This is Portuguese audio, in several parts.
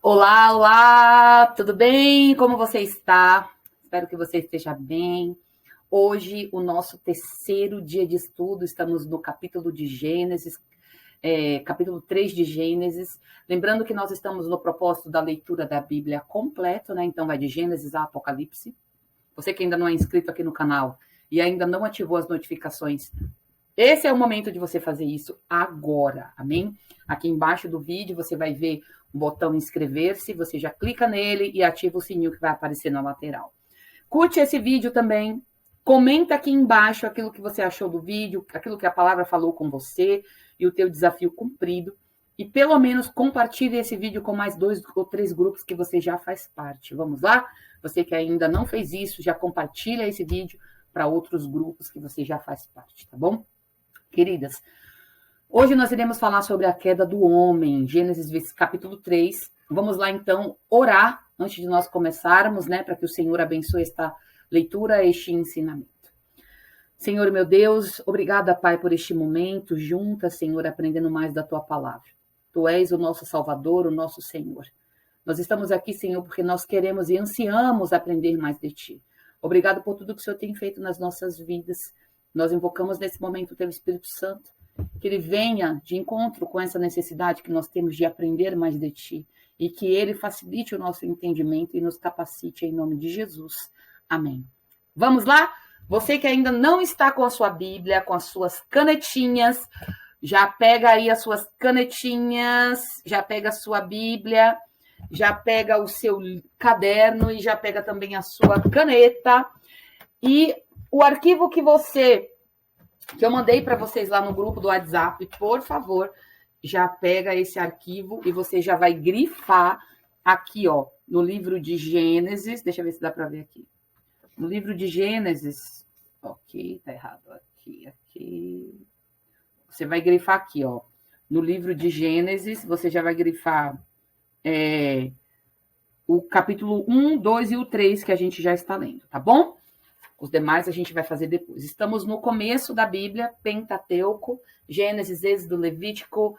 Olá, olá, tudo bem? Como você está? Espero que você esteja bem. Hoje, o nosso terceiro dia de estudo, estamos no capítulo de Gênesis, capítulo 3 de Gênesis. Lembrando que nós estamos no propósito da leitura da Bíblia completo, né? Então, vai de Gênesis a Apocalipse. Você que ainda não é inscrito aqui no canal e ainda não ativou as notificações, esse é o momento de você fazer isso agora, amém? Aqui embaixo do vídeo você vai ver o botão inscrever-se, você já clica nele e ativa o sininho que vai aparecer na lateral. Curte esse vídeo também, comenta aqui embaixo aquilo que você achou do vídeo, aquilo que a palavra falou com você e o teu desafio cumprido. E pelo menos compartilhe esse vídeo com mais 2 ou 3 grupos que você já faz parte. Vamos lá? Você que ainda não fez isso, já compartilha esse vídeo para outros grupos que você já faz parte, tá bom? Queridas, hoje nós iremos falar sobre a queda do homem, Gênesis capítulo 3. Vamos lá, então, orar antes de nós começarmos, né, para que o Senhor abençoe esta leitura, este ensinamento. Senhor, meu Deus, obrigada, Pai, por este momento, juntas, Senhor, aprendendo mais da Tua palavra. Tu és o nosso Salvador, o nosso Senhor. Nós estamos aqui, Senhor, porque nós queremos e ansiamos aprender mais de Ti. Obrigado por tudo que o Senhor tem feito nas nossas vidas. Nós invocamos nesse momento o Teu Espírito Santo, que Ele venha de encontro com essa necessidade que nós temos de aprender mais de Ti, e que Ele facilite o nosso entendimento e nos capacite em nome de Jesus. Amém. Vamos lá? Você que ainda não está com a sua Bíblia, com as suas canetinhas, já pega aí as suas canetinhas, já pega a sua Bíblia, já pega o seu caderno e já pega também a sua caneta. E o arquivo que eu mandei para vocês lá no grupo do WhatsApp, por favor, já pega esse arquivo e você já vai grifar aqui, ó, no livro de Gênesis. Deixa eu ver se dá para ver aqui. No livro de Gênesis, ok, tá errado, aqui. Você vai grifar aqui, ó. No livro de Gênesis, você já vai grifar o capítulo 1, 2 e o 3 que a gente já está lendo, tá bom? Os demais a gente vai fazer depois. Estamos no começo da Bíblia, Pentateuco, Gênesis, Êxodo, Levítico,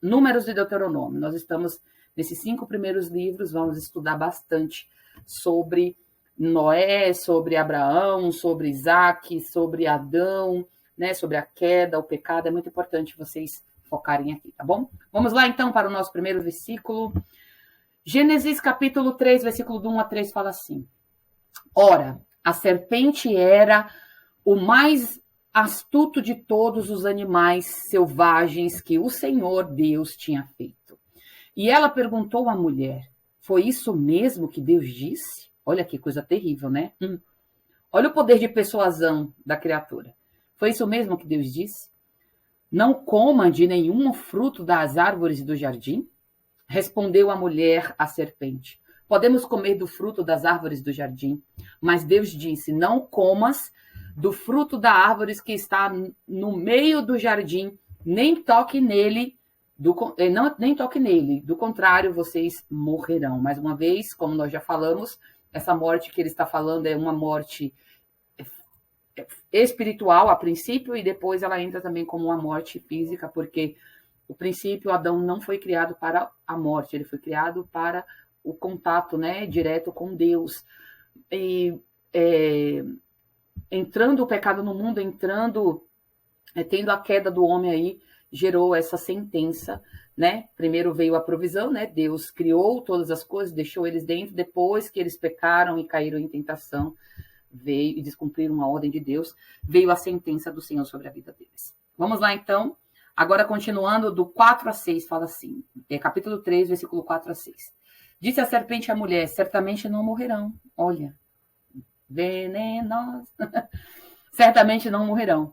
Números e Deuteronômio. Nós estamos nesses 5 primeiros livros, vamos estudar bastante sobre Noé, sobre Abraão, sobre Isaac, sobre Adão, né, sobre a queda, o pecado. É muito importante vocês focarem aqui, tá bom? Vamos lá, então, para o nosso primeiro versículo. Gênesis, capítulo 3, versículo do 1 a 3, fala assim: Ora, a serpente era o mais astuto de todos os animais selvagens que o Senhor Deus tinha feito. E ela perguntou à mulher: foi isso mesmo que Deus disse? Olha que coisa terrível, né? Olha o poder de persuasão da criatura. Foi isso mesmo que Deus disse? Não coma de nenhum fruto das árvores do jardim? Respondeu a mulher à serpente: podemos comer do fruto das árvores do jardim, mas Deus disse: não comas do fruto da árvore que está no meio do jardim, nem toque nele, nem toque nele, do contrário, vocês morrerão. Mais uma vez, como nós já falamos, essa morte que ele está falando é uma morte espiritual a princípio, e depois ela entra também como uma morte física, porque o princípio, Adão não foi criado para a morte, ele foi criado para o contato, né, direto com Deus. E entrando o pecado no mundo, tendo a queda do homem aí, gerou essa sentença, né? Primeiro veio a provisão, né? Deus criou todas as coisas, deixou eles dentro. Depois que eles pecaram e caíram em tentação, veio e descumpriram a ordem de Deus, veio a sentença do Senhor sobre a vida deles. Vamos lá, então. Agora, continuando do 4 a 6, fala assim, capítulo 3, versículo 4 a 6. Disse a serpente à mulher: certamente não morrerão. Olha, venenosa. Certamente não morrerão.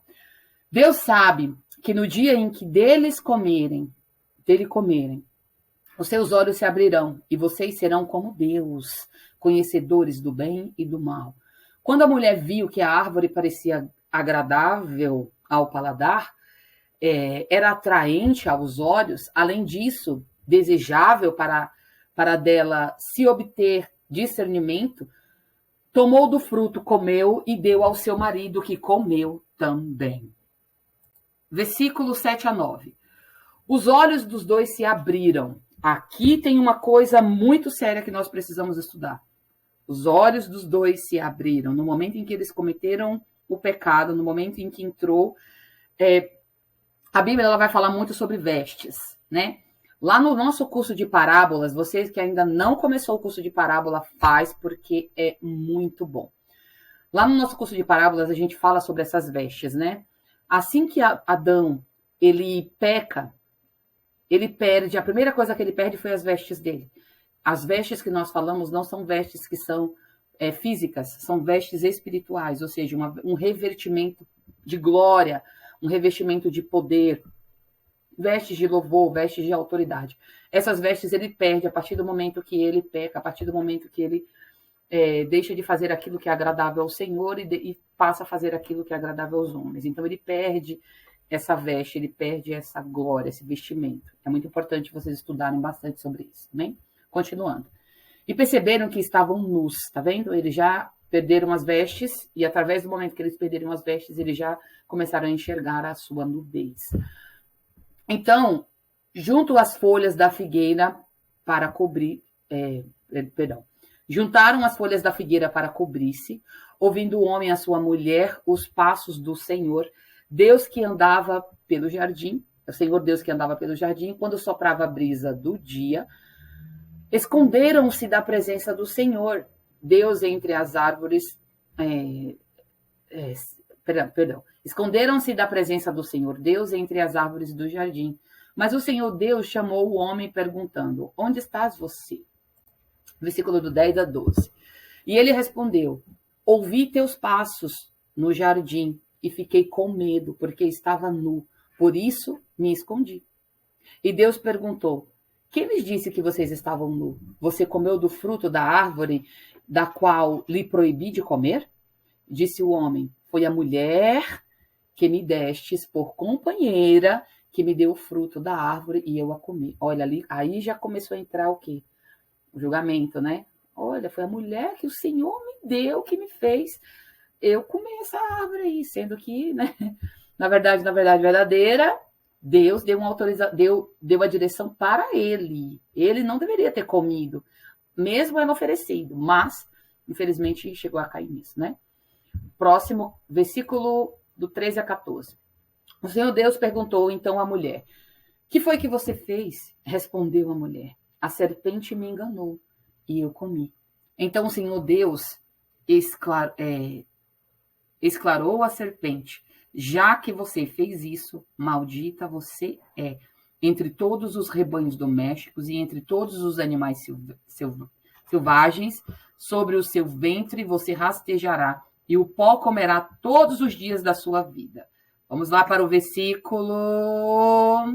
Deus sabe que no dia em que dele comerem, os seus olhos se abrirão e vocês serão como Deus, conhecedores do bem e do mal. Quando a mulher viu que a árvore parecia agradável ao paladar, era atraente aos olhos, além disso, desejável para dela se obter discernimento, tomou do fruto, comeu e deu ao seu marido, que comeu também. Versículos 7 a 9. Os olhos dos dois se abriram aqui tem uma coisa muito séria que nós precisamos estudar. Os olhos dos dois se abriram no momento em que eles cometeram o pecado, no momento em que entrou. A Bíblia ela vai falar muito sobre vestes, né? Lá no nosso curso de parábolas, vocês que ainda não começou o curso de parábola, faz, porque é muito bom. Lá no nosso curso de parábolas, a gente fala sobre essas vestes, né? Assim que Adão, ele peca, ele perde, a primeira coisa que ele perde foi as vestes dele. As vestes que nós falamos não são vestes que são físicas, são vestes espirituais, ou seja, um revertimento de glória, um revestimento de poder, vestes de louvor, vestes de autoridade. Essas vestes ele perde a partir do momento que ele peca, a partir do momento que ele deixa de fazer aquilo que é agradável ao Senhor e passa a fazer aquilo que é agradável aos homens. Então ele perde essa veste, ele perde essa glória, esse vestimento. É muito importante vocês estudarem bastante sobre isso, né? Continuando. E perceberam que estavam nus, tá vendo? Eles já perderam as vestes e através do momento que eles perderam as vestes, eles já começaram a enxergar a sua nudez. Então, junto as folhas da figueira para cobrir, juntaram as folhas da figueira para cobrir-se, ouvindo o homem e a sua mulher os passos do Senhor, Deus que andava pelo jardim, o Senhor Deus que andava pelo jardim, quando soprava a brisa do dia, esconderam-se da presença do Senhor, Deus entre as árvores, esconderam-se da presença do Senhor Deus entre as árvores do jardim. Mas o Senhor Deus chamou o homem perguntando, onde estás você? Versículo do 10 a 12. E ele respondeu, ouvi teus passos no jardim e fiquei com medo, porque estava nu, por isso me escondi. E Deus perguntou, quem lhes disse que vocês estavam nu? Você comeu do fruto da árvore da qual lhe proibi de comer? Disse o homem, foi a mulher que me destes por companheira que me deu o fruto da árvore e eu a comi. Olha ali, aí já começou a entrar o quê? O julgamento, né? Olha, foi a mulher que o Senhor me deu, que me fez eu comer essa árvore aí, sendo que, né? Na verdade verdadeira, Deus deu deu a direção para ele. Ele não deveria ter comido, mesmo ela oferecido, mas, infelizmente, chegou a cair nisso, né? Próximo, versículo do 13 a 14. O Senhor Deus perguntou então à mulher, que foi que você fez? Respondeu a mulher, a serpente me enganou e eu comi. Então o Senhor Deus esclarou a serpente, já que você fez isso, maldita você é, entre todos os rebanhos domésticos e entre todos os animais selvagens, sobre o seu ventre você rastejará, e o pó comerá todos os dias da sua vida. Vamos lá para o versículo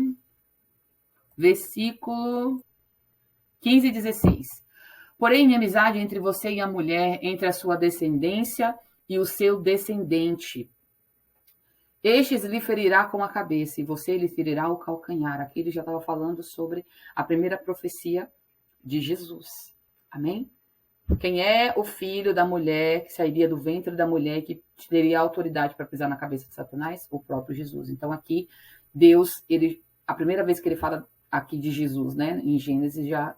15 e 16. Porém, inimizade entre você e a mulher, entre a sua descendência e o seu descendente. Estes lhe ferirá com a cabeça, e você lhe ferirá o calcanhar. Aqui ele já estava falando sobre a primeira profecia de Jesus. Amém? Quem é o filho da mulher que sairia do ventre da mulher que teria autoridade para pisar na cabeça de Satanás? O próprio Jesus. Então aqui, Deus, a primeira vez que ele fala aqui de Jesus, né, em Gênesis, já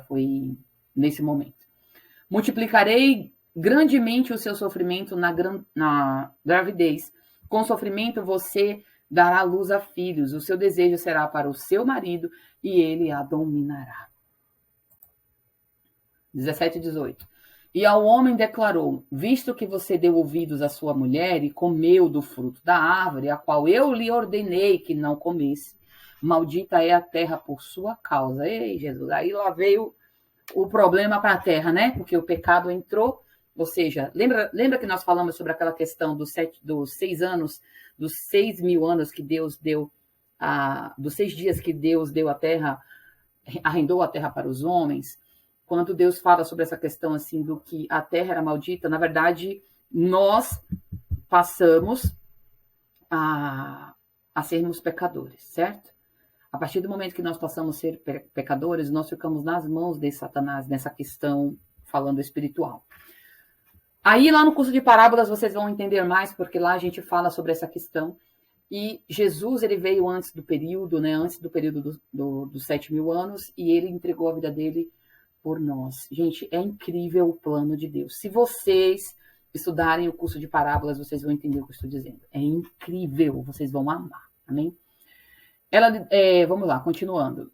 foi nesse momento. Multiplicarei grandemente o seu sofrimento na gravidez. Com sofrimento você dará luz a filhos. O seu desejo será para o seu marido e ele a dominará. 17 e 18. E ao homem declarou, visto que você deu ouvidos à sua mulher e comeu do fruto da árvore, a qual eu lhe ordenei que não comesse, maldita é a terra por sua causa. Ei, Jesus, aí lá veio o problema para a terra, né? Porque o pecado entrou, ou seja, lembra que nós falamos sobre aquela questão dos 6 anos, dos 6.000 anos que Deus deu, dos 6 dias que Deus deu a terra, arrendou a terra para os homens? Quando Deus fala sobre essa questão assim do que a terra era maldita, na verdade, nós passamos a sermos pecadores, certo? A partir do momento que nós passamos a ser pecadores, nós ficamos nas mãos de Satanás nessa questão falando espiritual. Aí lá no curso de parábolas vocês vão entender mais, porque lá a gente fala sobre essa questão. E Jesus, ele veio antes do período, né? Antes do período dos 7.000 anos, e ele entregou a vida dele por nós. Gente, é incrível o plano de Deus. Se vocês estudarem o curso de parábolas, vocês vão entender o que eu estou dizendo. É incrível, vocês vão amar. Amém? Vamos lá, continuando.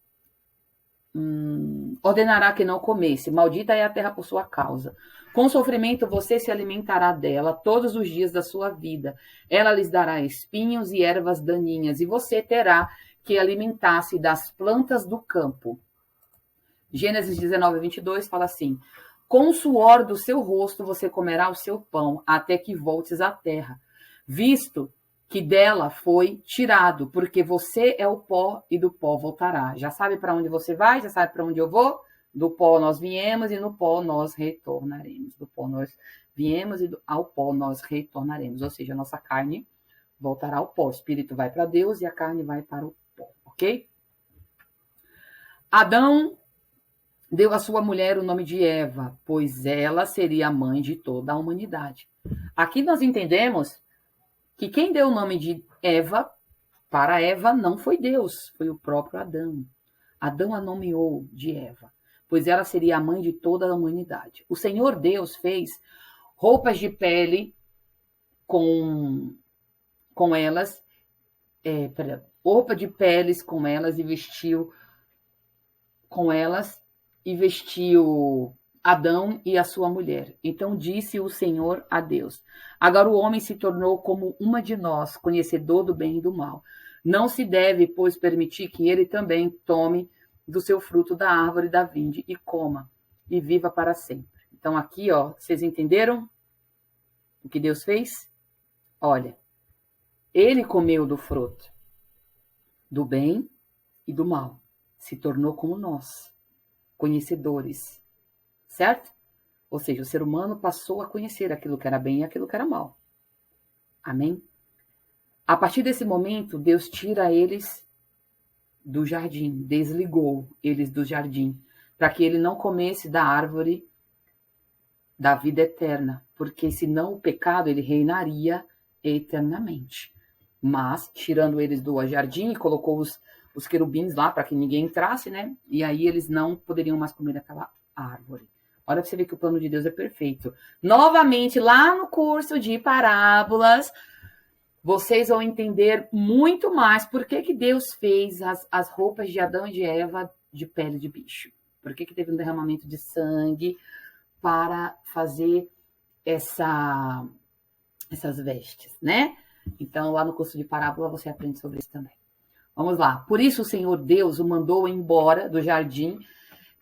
Ordenará que não comesse, maldita é a terra por sua causa. Com sofrimento você se alimentará dela todos os dias da sua vida. Ela lhes dará espinhos e ervas daninhas, e você terá que alimentar-se das plantas do campo. Gênesis 19:22 fala assim: com o suor do seu rosto você comerá o seu pão, até que voltes à terra, visto que dela foi tirado, porque você é o pó e do pó voltará. Já sabe para onde você vai? Já sabe para onde eu vou? Do pó nós viemos e no pó nós retornaremos. Do pó nós viemos e ao pó nós retornaremos. Ou seja, a nossa carne voltará ao pó. O espírito vai para Deus e a carne vai para o pó, ok? Adão deu à sua mulher o nome de Eva, pois ela seria a mãe de toda a humanidade. Aqui nós entendemos que quem deu o nome de Eva para Eva não foi Deus, foi o próprio Adão. Adão a nomeou de Eva, pois ela seria a mãe de toda a humanidade. O Senhor Deus fez roupas de pele com elas, roupa de peles com elas e vestiu com elas e vestiu Adão e a sua mulher. Então disse o Senhor a Deus: agora o homem se tornou como uma de nós, conhecedor do bem e do mal. Não se deve, pois, permitir que ele também tome do seu fruto da árvore da vinde e coma, e viva para sempre. Então aqui, ó, vocês entenderam o que Deus fez? Olha, ele comeu do fruto do bem e do mal. Se tornou como nós, conhecedores. Certo? Ou seja, o ser humano passou a conhecer aquilo que era bem e aquilo que era mal. Amém? A partir desse momento, Deus tira eles do jardim, desligou eles do jardim, para que ele não comesse da árvore da vida eterna, porque senão o pecado ele reinaria eternamente. Mas, tirando eles do jardim, colocou os querubins lá para que ninguém entrasse, né? E aí eles não poderiam mais comer aquela árvore. Olha para você ver que o plano de Deus é perfeito. Novamente, lá no curso de parábolas, vocês vão entender muito mais por que Deus fez as roupas de Adão e de Eva de pele de bicho. Por que teve um derramamento de sangue para fazer essas vestes, né? Então, lá no curso de parábola, você aprende sobre isso também. Vamos lá. Por isso, o Senhor Deus o mandou embora do jardim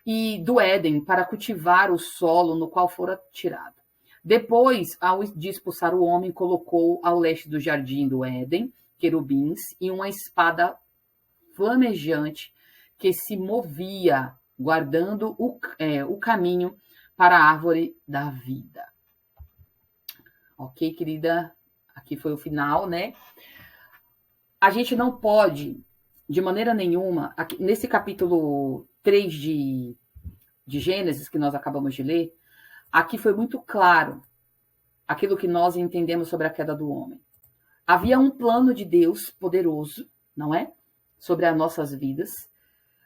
e do Éden para cultivar o solo no qual fora tirado. Depois, ao de expulsar o homem, colocou ao leste do jardim do Éden querubins e uma espada flamejante que se movia, guardando o caminho para a árvore da vida. Ok, querida? Aqui foi o final, né? A gente não pode, de maneira nenhuma, aqui, nesse capítulo 3 de Gênesis, que nós acabamos de ler, aqui foi muito claro aquilo que nós entendemos sobre a queda do homem. Havia um plano de Deus poderoso, não é? Sobre as nossas vidas.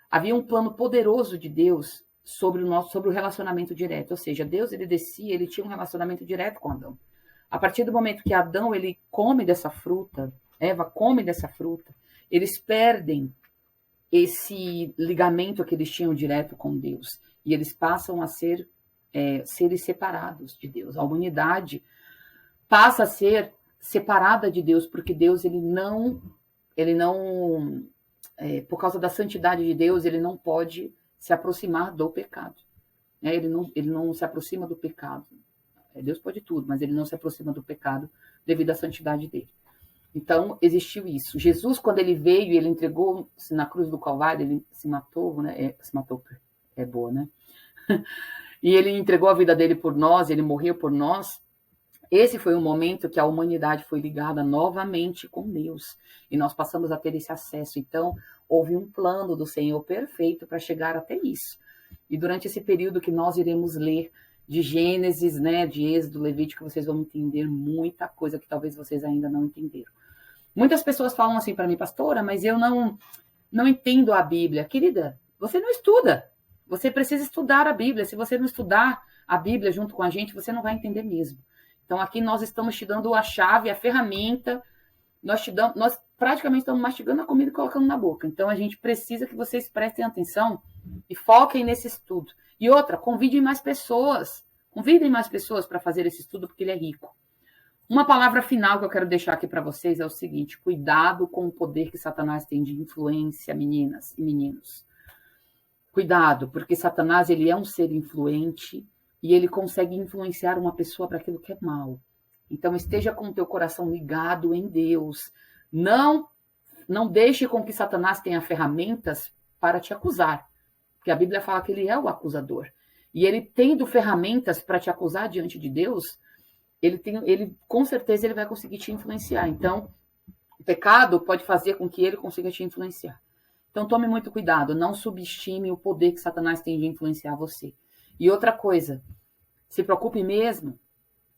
Havia um plano poderoso de Deus sobre o relacionamento direto. Ou seja, Deus, ele descia, ele tinha um relacionamento direto com Adão. A partir do momento que Adão, ele come dessa fruta, Eva come dessa fruta, eles perdem esse ligamento que eles tinham direto com Deus. E eles passam a ser seres separados de Deus. A humanidade passa a ser separada de Deus, porque Deus, ele não por causa da santidade de Deus, ele não pode se aproximar do pecado. Ele não se aproxima do pecado. Deus pode tudo, mas ele não se aproxima do pecado devido à santidade dele. Então, existiu isso. Jesus, quando ele veio e ele entregou-se na cruz do Calvário, ele se matou, né? Se matou, é boa, né? E ele entregou a vida dele por nós, ele morreu por nós. Esse foi o momento que a humanidade foi ligada novamente com Deus. E nós passamos a ter esse acesso. Então, houve um plano do Senhor perfeito para chegar até isso. E durante esse período que nós iremos ler de Gênesis, né, de Êxodo, Levítico, vocês vão entender muita coisa que talvez vocês ainda não entenderam. Muitas pessoas falam assim para mim, pastora, mas eu não entendo a Bíblia. Querida, você não estuda. Você precisa estudar a Bíblia. Se você não estudar a Bíblia junto com a gente, você não vai entender mesmo. Então, aqui nós estamos te dando a chave, a ferramenta. Nós praticamente estamos mastigando a comida e colocando na boca. Então, a gente precisa que vocês prestem atenção e foquem nesse estudo. E outra, convidem mais pessoas. Convidem mais pessoas para fazer esse estudo, porque ele é rico. Uma palavra final que eu quero deixar aqui para vocês é o seguinte: cuidado com o poder que Satanás tem de influência, meninas e meninos. Cuidado, porque Satanás, ele é um ser influente e ele consegue influenciar uma pessoa para aquilo que é mal. Então, esteja com o teu coração ligado em Deus. Não deixe com que Satanás tenha ferramentas para te acusar, porque a Bíblia fala que ele é o acusador. E ele tendo ferramentas para te acusar diante de Deus, ele com certeza ele vai conseguir te influenciar. Então, o pecado pode fazer com que ele consiga te influenciar. Então, tome muito cuidado, não subestime o poder que Satanás tem de influenciar você. E outra coisa, se preocupe mesmo.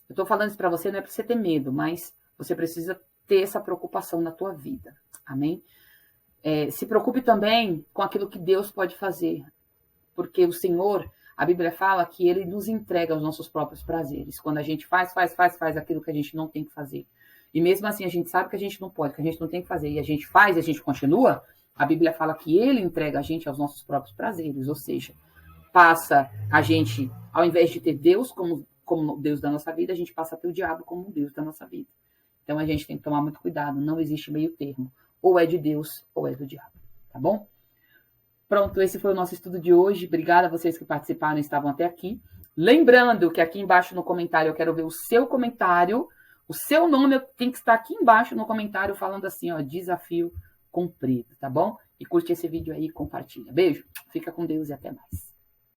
Eu estou falando isso para você, não é para você ter medo, mas você precisa ter essa preocupação na tua vida. Amém? Se preocupe também com aquilo que Deus pode fazer. Porque o Senhor, a Bíblia fala que ele nos entrega os nossos próprios prazeres. Quando a gente faz aquilo que a gente não tem que fazer. E mesmo assim a gente sabe que a gente não pode, que a gente não tem que fazer. E a gente faz, e a gente continua. A Bíblia fala que ele entrega a gente aos nossos próprios prazeres. Ou seja, passa a gente, ao invés de ter Deus como Deus da nossa vida, a gente passa a ter o diabo como Deus da nossa vida. Então a gente tem que tomar muito cuidado. Não existe meio termo. Ou é de Deus ou é do diabo. Tá bom? Pronto, esse foi o nosso estudo de hoje. Obrigada a vocês que participaram e estavam até aqui. Lembrando que aqui embaixo no comentário eu quero ver o seu comentário. O seu nome tem que estar aqui embaixo no comentário falando assim, ó, desafio cumprido, tá bom? E curte esse vídeo aí e compartilha. Beijo, fica com Deus e até mais.